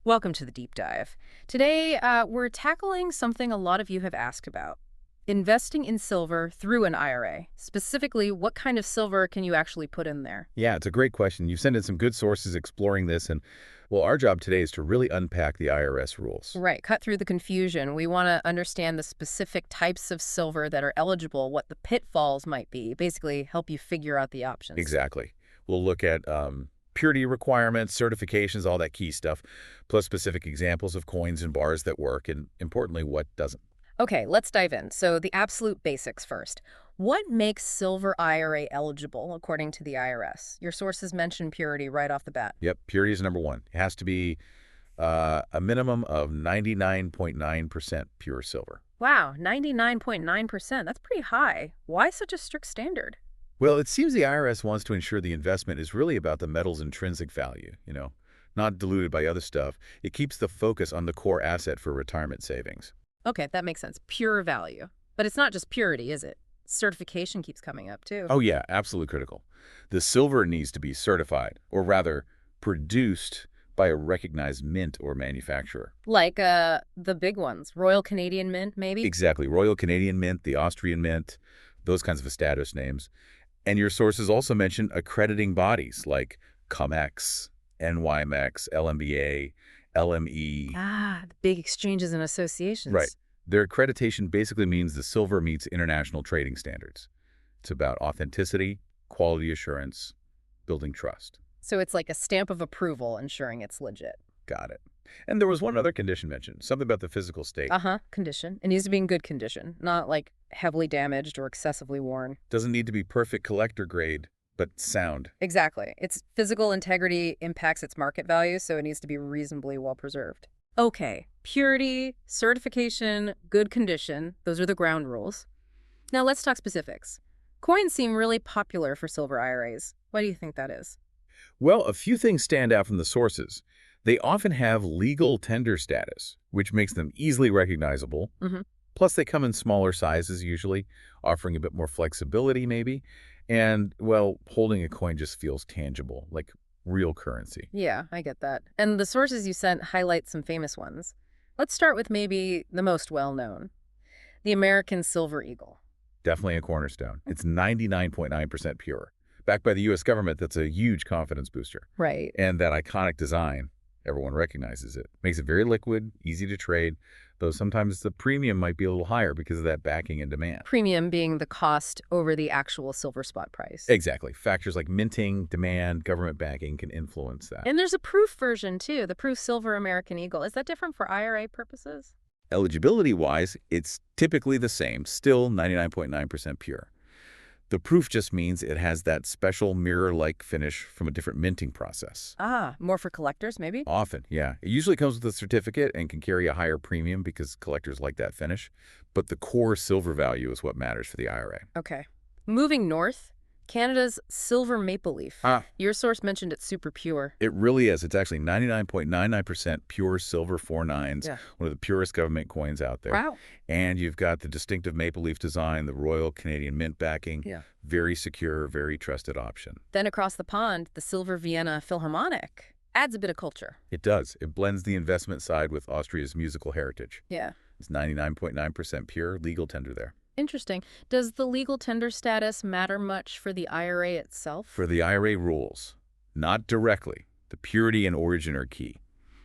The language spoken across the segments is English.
Welcome to the deep dive. Today, we're tackling something a lot of you have asked about. Investing in silver through an IRA. Specifically, what kind of silver can you actually put in there? Yeah, it's a great question. You've sent in some good sources exploring this, and well, our job today is to really unpack the IRS rules. Right, cut through the confusion. We want to understand the specific types of silver that are eligible, what the pitfalls might be, basically help you figure out the options. Exactly. We'll look at purity requirements, certifications, all that key stuff, plus specific examples of coins and bars that work, and importantly, what doesn't. Okay, let's dive in. So the absolute basics first. What makes Silver IRA eligible according to the IRS? Your sources mention purity right off the bat. Yep, purity is number one. It has to be a minimum of 99.9% pure silver. Wow, 99.9%. That's pretty high. Why such a strict standard? Well, it seems the IRS wants to ensure the investment is really about the metal's intrinsic value, not diluted by other stuff. It keeps the focus on the core asset for retirement savings. Okay, that makes sense. Pure value. But it's not just purity, is it? Certification keeps coming up, too. Oh yeah, absolutely critical. The silver needs to be certified, or rather, produced by a recognized mint or manufacturer. Like the big ones. Royal Canadian Mint, maybe? Exactly. Royal Canadian Mint, the Austrian Mint, those kinds of established names. And your sources also mention accrediting bodies like COMEX, NYMEX, LMBA, LME. Ah, the big exchanges and Right. associations. Their accreditation basically means the silver meets international trading standards. It's about authenticity, quality assurance, building trust. So it's like a stamp of approval ensuring it's legit. Got it. And there was one other condition mentioned, something about the physical state. Uh-huh, condition. It needs to be in good condition, not like heavily damaged or excessively worn. Doesn't need to be perfect collector grade, but sound. Exactly. Its physical integrity impacts its market value, so it needs to be reasonably well preserved. Okay, purity, certification, good condition, those are the ground rules. Now let's talk specifics. Coins seem really popular for silver IRAs. Why do you think that is? Well, a few things stand out from the sources. They often have legal tender status, which makes them easily recognizable. Mm-hmm. Plus, they come in smaller sizes usually, offering a bit more flexibility maybe. And, well, holding a coin just feels tangible, like real currency. Yeah, I get that. And the sources you sent highlight some famous ones. Let's start with maybe the most well-known, the American Silver Eagle. Definitely a cornerstone. It's 99.9% pure. Backed by the U.S. government, that's a huge confidence booster. Right. And that iconic design, everyone recognizes it. Makes it very liquid, easy to trade, though sometimes the premium might be a little higher because of that backing and demand. Premium being the cost over the actual silver spot price. Exactly. Factors like minting, demand, government backing can influence that. And there's a proof version, too, the proof Silver American Eagle. Is that different for IRA purposes? Eligibility-wise, it's typically the same, still 99.9% pure. The proof just means it has that special mirror-like finish from a different minting process. Ah, more for collectors, maybe? Often, yeah. It usually comes with a certificate and can carry a higher premium because collectors like that finish. But the core silver value is what matters for the IRA. Okay. Moving north, Canada's silver maple leaf. Ah, Your source mentioned it's super pure. it really is. It's actually 99.99% pure silver 4/9s, Yeah. one of the purest government coins out there. Wow. And you've got the distinctive maple leaf design, the Royal Canadian Mint backing. Yeah. Very secure, very trusted option. Then across the pond, the Silver Vienna Philharmonic adds a bit of culture. It does. It blends the investment side with Austria's musical heritage. Yeah. It's 99.9% pure, legal tender there. Interesting. Does the legal tender status matter much for the IRA itself? For the IRA rules, not directly. The purity and origin are key.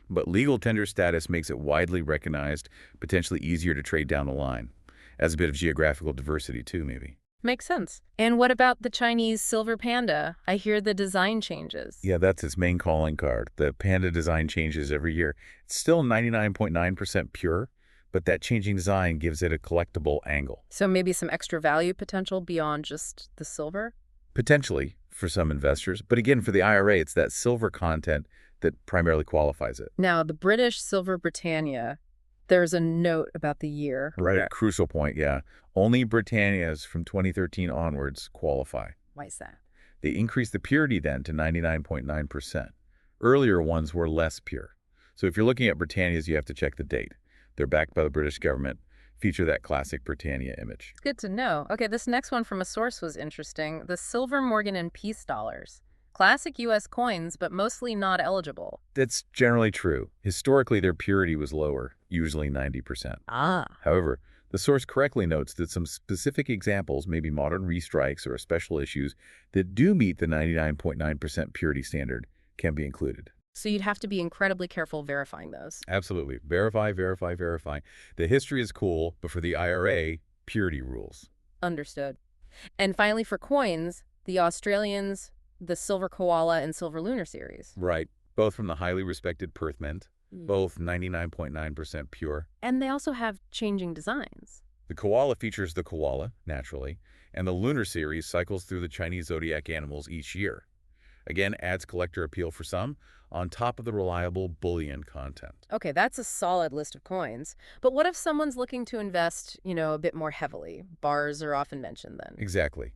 But legal tender status makes it widely recognized, potentially easier to trade down the line. Adds a bit of geographical diversity too, maybe. Makes sense. And what about the Chinese Silver Panda? I hear the design changes. Yeah, that's its main calling card. The Panda design changes every year. It's still 99.9% pure, but that changing design gives it a collectible angle. So maybe some extra value potential beyond just the silver? Potentially for some investors, but again, for the IRA, it's that silver content that primarily qualifies it. Now, the British Silver Britannia, there's a note about the year. Right, a crucial point, yeah. Only Britannias from 2013 onwards qualify. Why is that? They increased the purity then to 99.9%. Earlier ones were less pure. So if you're looking at Britannias, you have to check the date. They're backed by the British government, feature that classic Britannia image. Good to know. Okay, this next one from a source was interesting. The Silver Morgan and Peace dollars. Classic U.S. coins, but mostly not eligible. That's generally true. Historically, their purity was lower, usually 90%. Ah. However, the source correctly notes that some specific examples, maybe modern restrikes or special issues, that do meet the 99.9% purity standard can be included. So you'd have to be incredibly careful verifying those. Absolutely. Verify, verify, verify. The history is cool, but for the IRA, purity rules. Understood. And finally, for coins, the Australians, the Silver Koala and Silver Lunar series. Right. Both from the highly respected Perth Mint, Mm. both 99.9% pure. And they also have changing designs. The koala features the koala, naturally, and the lunar series cycles through the Chinese zodiac animals each year. Again, adds collector appeal for some, on top of the reliable bullion content. Okay, that's a solid list of coins. But what if someone's looking to invest, a bit more heavily? Bars are often mentioned then. Exactly.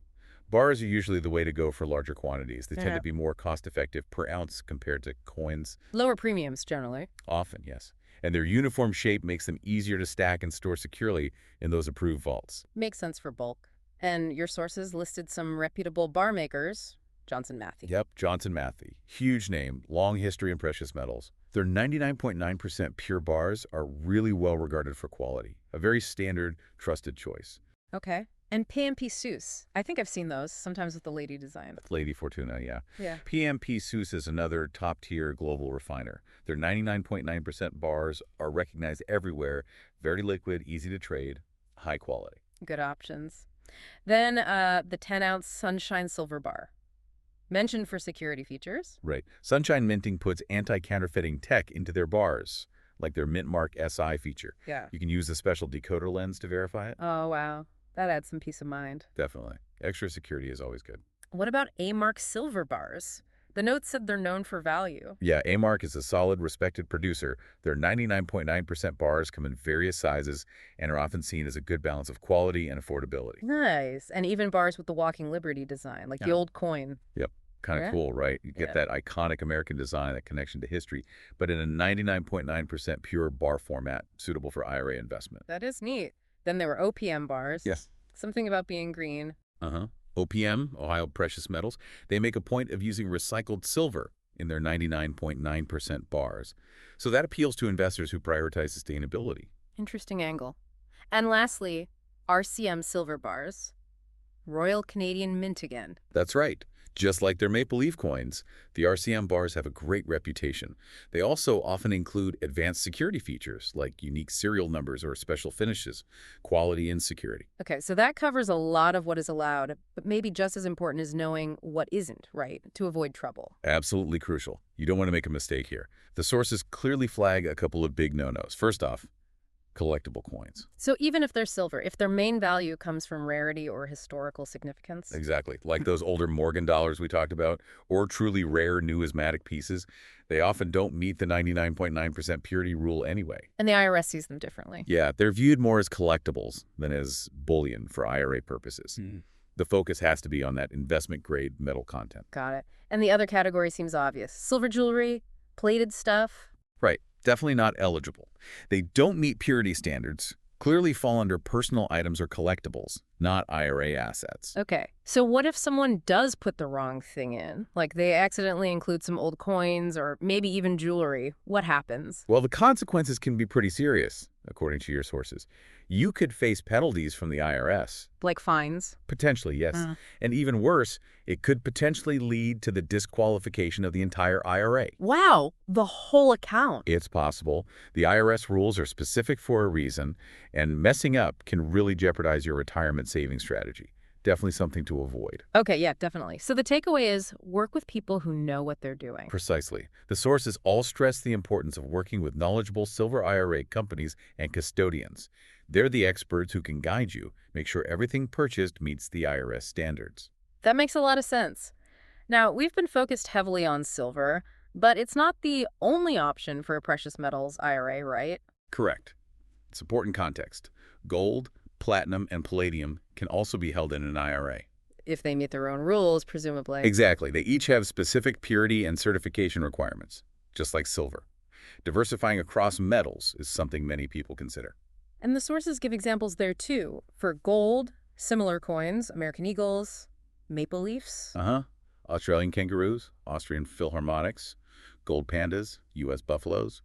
Bars are usually the way to go for larger quantities. They tend Yeah. to be more cost-effective per ounce compared to coins. Lower premiums, generally. Often, yes. And their uniform shape makes them easier to stack and store securely in those approved vaults. Makes sense for bulk. And your sources listed some reputable bar makers, Johnson Matthey. Yep, Johnson Matthey. Huge name, long history in precious metals. Their 99.9% pure bars are really well regarded for quality. A very standard, trusted choice. Okay. And PMP Seuss. I think I've seen those, sometimes with the lady design. Lady Fortuna, yeah. Yeah. PMP Seuss is another top-tier global refiner. Their 99.9% bars are recognized everywhere. Very liquid, easy to trade, high quality. Good options. Then the 10-ounce Sunshine Silver Bar. Mentioned for security features. Right. Sunshine Minting puts anti-counterfeiting tech into their bars, like their Mint Mark SI feature. Yeah. You can use a special decoder lens to verify it. Oh, wow. That adds some peace of mind. Definitely. Extra security is always good. What about A-Mark Silver Bars? The note said they're known for value. Yeah, A-Mark is a solid, respected producer. Their 99.9% bars come in various sizes and are often seen as a good balance of quality and affordability. Nice. And even bars with the Walking Liberty design, like the Yeah. old coin. Yep. Kind of Yeah. cool, right? You get Yeah. that iconic American design, that connection to history, but in a 99.9% pure bar format, suitable for IRA investment. That is neat. Then there were OPM bars. Yes. Something about being green. Uh-huh. OPM, Ohio Precious Metals, they make a point of using recycled silver in their 99.9% bars. So that appeals to investors who prioritize sustainability. Interesting angle. And lastly, RCM Silver Bars. Royal Canadian Mint again. That's right. Just like their Maple Leaf coins, the RCM bars have a great reputation. They also often include advanced security features like unique serial numbers or special finishes, quality and security. Okay, so that covers a lot of what is allowed, but maybe just as important is knowing what isn't, right, to avoid trouble. Absolutely crucial. You don't want to make a mistake here. The sources clearly flag a couple of big no-nos. First off, collectible coins. So even if they're silver, if their main value comes from rarity or historical significance. Exactly. Like those older Morgan dollars we talked about, or truly rare numismatic pieces, they often don't meet the 99.9% purity rule anyway. And the IRS sees them differently. Yeah, they're viewed more as collectibles than as bullion for IRA purposes. The focus has to be on that investment-grade metal content. Got it. And the other category seems obvious. Silver jewelry, plated stuff. Right. Definitely not eligible. They don't meet purity standards, clearly fall under personal items or collectibles, not IRA assets. Okay, so what if someone does put the wrong thing in? Like they accidentally include some old coins or maybe even jewelry. What happens? Well, the consequences can be pretty serious, according to your sources. You could face penalties from the IRS. Like fines? Potentially, yes. And even worse, it could potentially lead to the disqualification of the entire IRA. Wow, the whole account. It's possible. The IRS rules are specific for a reason, and messing up can really jeopardize your retirement saving strategy. Definitely something to avoid. Okay, yeah, definitely. So the takeaway is work with people who know what they're doing. Precisely. The sources all stress the importance of working with knowledgeable Silver IRA companies and custodians. They're the experts who can guide you, make sure everything purchased meets the IRS standards. That makes a lot of sense. Now, we've been focused heavily on silver, but it's not the only option for a precious metals IRA, right? Correct. It's important context. Gold, platinum, and palladium can also be held in an IRA. If they meet their own rules, presumably. Exactly. They each have specific purity and certification requirements, just like silver. Diversifying across metals is something many people consider. And the sources give examples there too. For gold, similar coins, American Eagles, Maple Leafs. Australian kangaroos, Austrian philharmonics, gold pandas, U.S. buffaloes,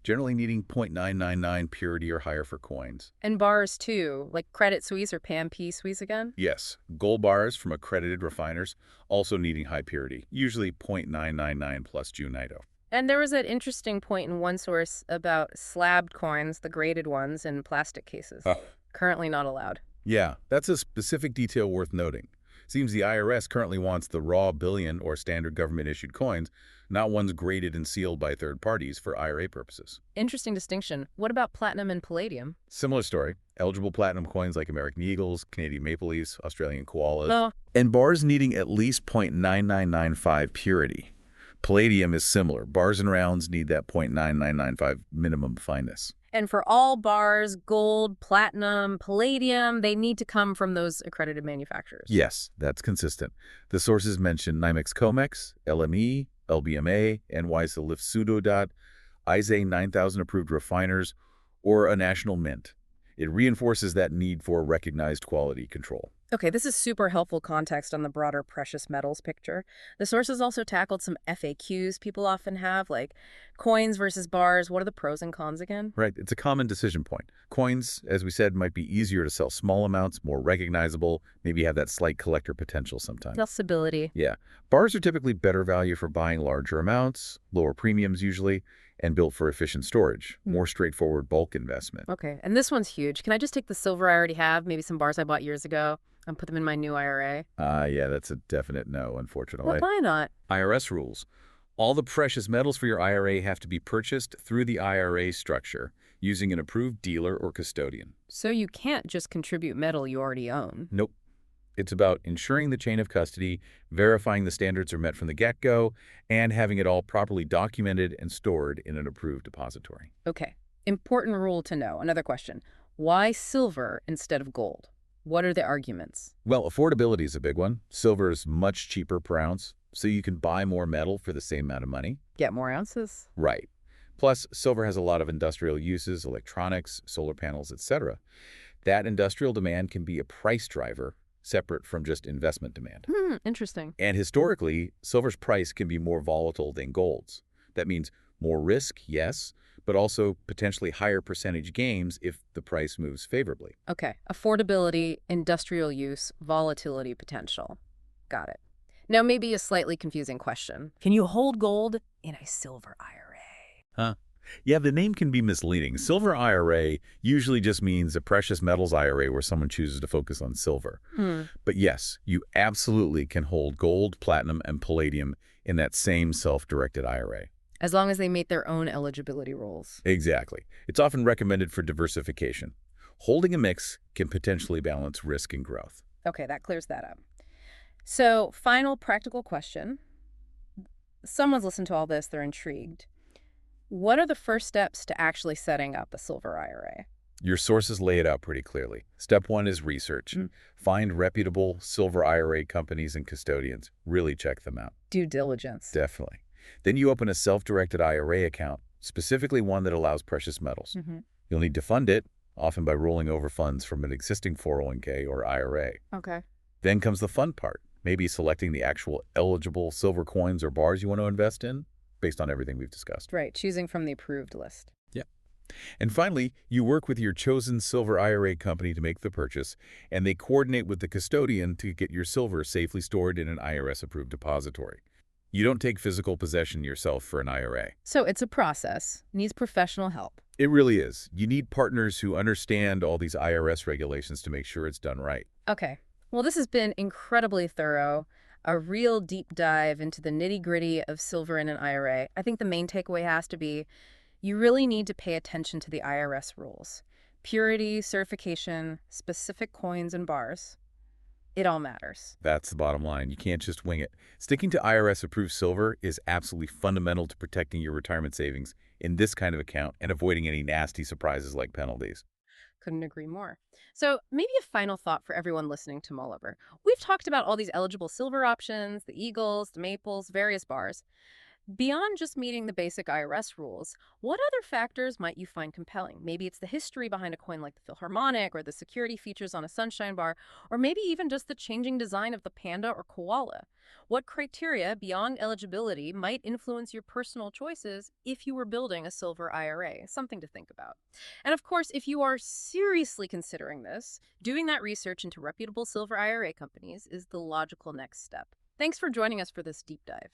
generally needing 0.999 purity or higher for coins. And bars, too, like Credit Suisse or Pam P Suisse again? Yes, gold bars from accredited refiners, also needing high purity, usually 0.999 plus Junito. And there was that interesting point in one source about slabbed coins, the graded ones, in plastic cases. Huh. Currently not allowed. Yeah, that's a specific detail worth noting. Seems the IRS currently wants the raw bullion or standard government-issued coins, not ones graded and sealed by third parties for IRA purposes. Interesting distinction. What about platinum and palladium? Similar story. Eligible platinum coins like American Eagles, Canadian Maple Leafs, Australian Koalas, Oh, and bars needing at least 0.9995 purity. Palladium is similar. Bars and rounds need that 0.9995 minimum fineness. and for all bars, gold, platinum, palladium, they need to come from those accredited manufacturers. Yes, that's consistent. The sources mention NYMEX COMEX, LME, LBMA, NYSE Lifsudo, ISA 9000 approved refiners, or a national mint. It reinforces that need for recognized quality control. Okay, this is super helpful context on the broader precious metals picture. The sources also tackled some FAQs people often have, like coins versus bars. What are the pros and cons again? Right, it's a common decision point. Coins, as we said, might be easier to sell small amounts, more recognizable, maybe have that slight collector potential sometimes. Less stability. Yeah. Bars are typically better value for buying larger amounts, lower premiums usually, and built for efficient storage, more straightforward bulk investment. Okay, and this one's huge. Can I just take the silver I already have, maybe some bars I bought years ago, and put them in my new IRA? Yeah, that's a definite no, unfortunately. Why not? IRS rules. All the precious metals for your IRA have to be purchased through the IRA structure using an approved dealer or custodian. So you can't just contribute metal you already own. Nope. It's about ensuring the chain of custody, verifying the standards are met from the get-go, and having it all properly documented and stored in an approved depository. Okay, important rule to know. Another question. Why silver instead of gold? What are the arguments? Well, affordability is a big one. Silver is much cheaper per ounce, so you can buy more metal for the same amount of money. Get more ounces? Right. Plus, silver has a lot of industrial uses, electronics, solar panels, etc. That industrial demand can be a price driver separate from just investment demand. Interesting. And historically, silver's price can be more volatile than gold's. That means more risk, yes, but also potentially higher percentage gains if the price moves favorably. Okay, affordability, industrial use, volatility potential. Got it. Now, maybe a slightly confusing question. Can you hold gold in a silver IRA? Huh? Yeah, the name can be misleading. Silver IRA usually just means a precious metals IRA where someone chooses to focus on silver. But yes, you absolutely can hold gold, platinum, and palladium in that same self-directed IRA. As long as they meet their own eligibility rules. Exactly. It's often recommended for diversification. Holding a mix can potentially balance risk and growth. Okay, that clears that up. So, final practical question. Someone's listened to all this, they're intrigued. What are the first steps to actually setting up a silver IRA? Your sources lay it out pretty clearly. Step one is research. Find reputable silver IRA companies and custodians. Really check them out. Due diligence. Definitely. Then you open a self-directed IRA account, specifically one that allows precious metals. You'll need to fund it, often by rolling over funds from an existing 401k or IRA. Okay. Then comes the fun part, maybe selecting the actual eligible silver coins or bars you want to invest in, based on everything we've discussed. Right, choosing from the approved list. Yeah. And finally, you work with your chosen silver IRA company to make the purchase, and they coordinate with the custodian to get your silver safely stored in an IRS-approved depository. You don't take physical possession yourself for an IRA. So it's a process, needs professional help. It really is. You need partners who understand all these IRS regulations to make sure it's done right. Okay. Well, this has been incredibly thorough, a real deep dive into the nitty-gritty of silver in an IRA. I think the main takeaway has to be you really need to pay attention to the IRS rules. Purity, certification, specific coins and bars. It all matters. That's the bottom line. You can't just wing it. Sticking to IRS-approved silver is absolutely fundamental to protecting your retirement savings in this kind of account and avoiding any nasty surprises like penalties. Couldn't agree more. So maybe a final thought for everyone listening to mull over. We've talked about all these eligible silver options, the Eagles, the Maples, various bars. Beyond just meeting the basic IRS rules, what other factors might you find compelling? Maybe it's the history behind a coin like the Philharmonic or the security features on a sunshine bar, or maybe even just the changing design of the panda or koala. What criteria beyond eligibility might influence your personal choices if you were building a silver IRA? Something to think about. And of course, if you are seriously considering this, doing that research into reputable silver IRA companies is the logical next step. Thanks for joining us for this deep dive.